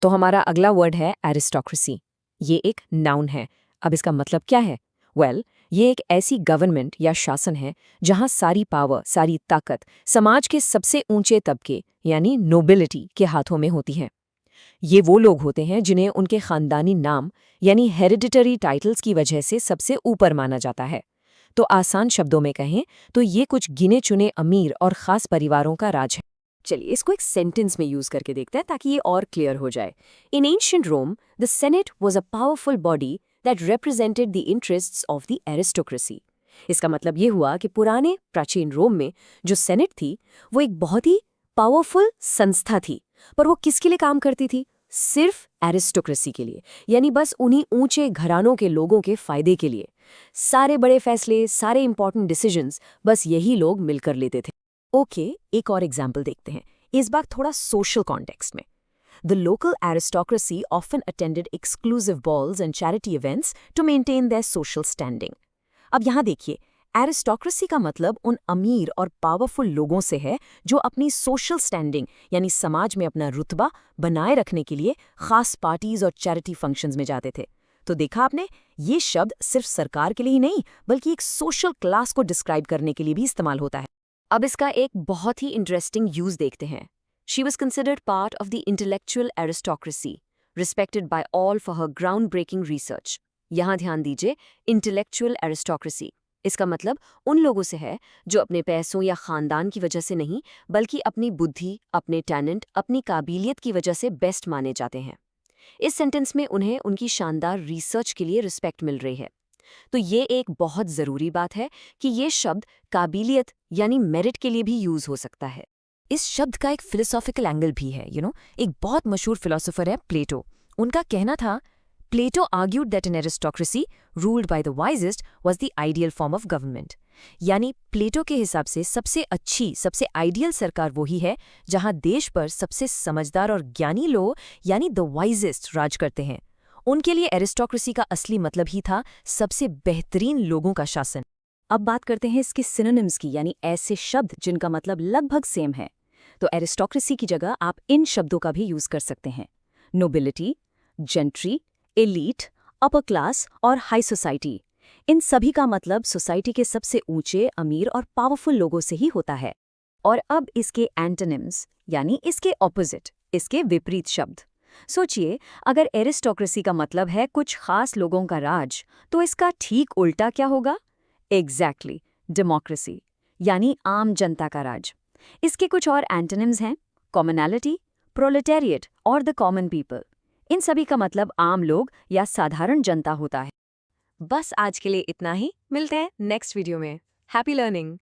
तो हमारा अगला वर्ड है एरिस्टोक्रेसी। ये एक नाउन है। अब इसका मतलब क्या है? ये एक ऐसी गवर्नमेंट या शासन है जहां सारी पावर, सारी ताकत समाज के सबसे ऊंचे तबके यानी नोबिलिटी के हाथों में होती है। ये वो लोग होते हैं जिन्हें उनके खानदानी नाम यानी हेरिडिटरी टाइटल्स की वजह से सबसे ऊपर माना जाता है। तो आसान शब्दों में कहें तो ये कुछ गिने चुने अमीर और खास परिवारों का राज है। चलिए इसको एक सेंटेंस में यूज करके देखते हैं ताकि ये और क्लियर हो जाए। इन ancient Rome the senate was a powerful body that represented the interests of the aristocracy. इसका मतलब ये हुआ कि पुराने प्राचीन रोम में जो सेनेट थी वो एक बहुत ही पावरफुल संस्था थी, पर वो किसके लिए काम करती थी? सिर्फ एरिस्टोक्रेसी के लिए, यानी बस उन्हीं ऊंचे घरानों के लोगों के फायदे के लिए। सारे बड़े फैसले, सारे इंपॉर्टेंट डिसीजंस बस यही लोग मिलकर लेते थे। ओके, एक और एग्जाम्पल देखते हैं, इस बार थोड़ा सोशल कॉन्टेक्स्ट में। The local aristocracy often attended exclusive balls and charity events to maintain their social standing. अब यहाँ देखिए, एरिस्टोक्रेसी का मतलब उन अमीर और पावरफुल लोगों से है जो अपनी सोशल स्टैंडिंग यानी समाज में अपना रुतबा बनाए रखने के लिए खास पार्टीज और चैरिटी फंक्शंस में जाते थे। तो देखा आपने, ये शब्द सिर्फ सरकार के लिए ही नहीं बल्कि एक सोशल क्लास को डिस्क्राइब करने के लिए भी इस्तेमाल होता है। अब इसका एक बहुत ही इंटरेस्टिंग यूज देखते हैं। She was considered part of the intellectual aristocracy, respected by all for her groundbreaking research. यहाँ ध्यान दीजिए, intellectual aristocracy। इसका मतलब उन लोगों से है जो अपने पैसों या खानदान की वजह से नहीं, बल्कि अपनी बुद्धि, अपने टैलेंट, अपनी काबिलियत की वजह से बेस्ट माने जाते हैं। इस सेंटेंस में उन्हें उनकी शानदार रिसर्च के लिए रिस्पेक्ट मिल रही है। तो ये एक बहुत ज़रूरी बात है कि ये शब्द काबिलियत यानी मेरिट के लिए भी यूज़ हो सकता है। इस शब्द का एक फिलोसॉफिकल एंगल भी है। एक बहुत मशहूर फिलोसोफर है प्लेटो। उनका कहना था, Plato argued that an aristocracy ruled by the wisest was the ideal form of government. यानी प्लेटो के हिसाब से सबसे अच्छी, सबसे आइडियल सरकार वही है जहां देश पर सबसे समझदार और ज्ञानी लोग यानी द वाइजेस्ट राज करते हैं। उनके लिए एरिस्टोक्रेसी का असली मतलब ही था सबसे बेहतरीन लोगों का शासन। अब बात करते हैं इसके सिनोनिम्स की, यानी ऐसे शब्द जिनका मतलब लगभग सेम है। तो एरिस्टोक्रेसी की जगह आप इन शब्दों का भी यूज कर सकते हैं। Nobility, gentry, elite, upper class और हाई सोसाइटी। इन सभी का मतलब सोसाइटी के सबसे ऊंचे, अमीर और पावरफुल लोगों से ही होता है। और अब इसके एंटोनिम्स यानी इसके ऑपोजिट, इसके विपरीत शब्द। सोचिए, अगर एरिस्टोक्रेसी का मतलब है कुछ खास लोगों का राज, तो इसका ठीक उल्टा क्या होगा? एग्जैक्टली, डेमोक्रेसी यानी आम जनता का राज। इसके कुछ और एंटोनिम्स हैं, कॉमनैलिटी, प्रोलेटेरिएट और द कॉमन पीपल। इन सभी का मतलब आम लोग या साधारण जनता होता है। बस आज के लिए इतना ही, मिलते हैं नेक्स्ट वीडियो में। Happy learning.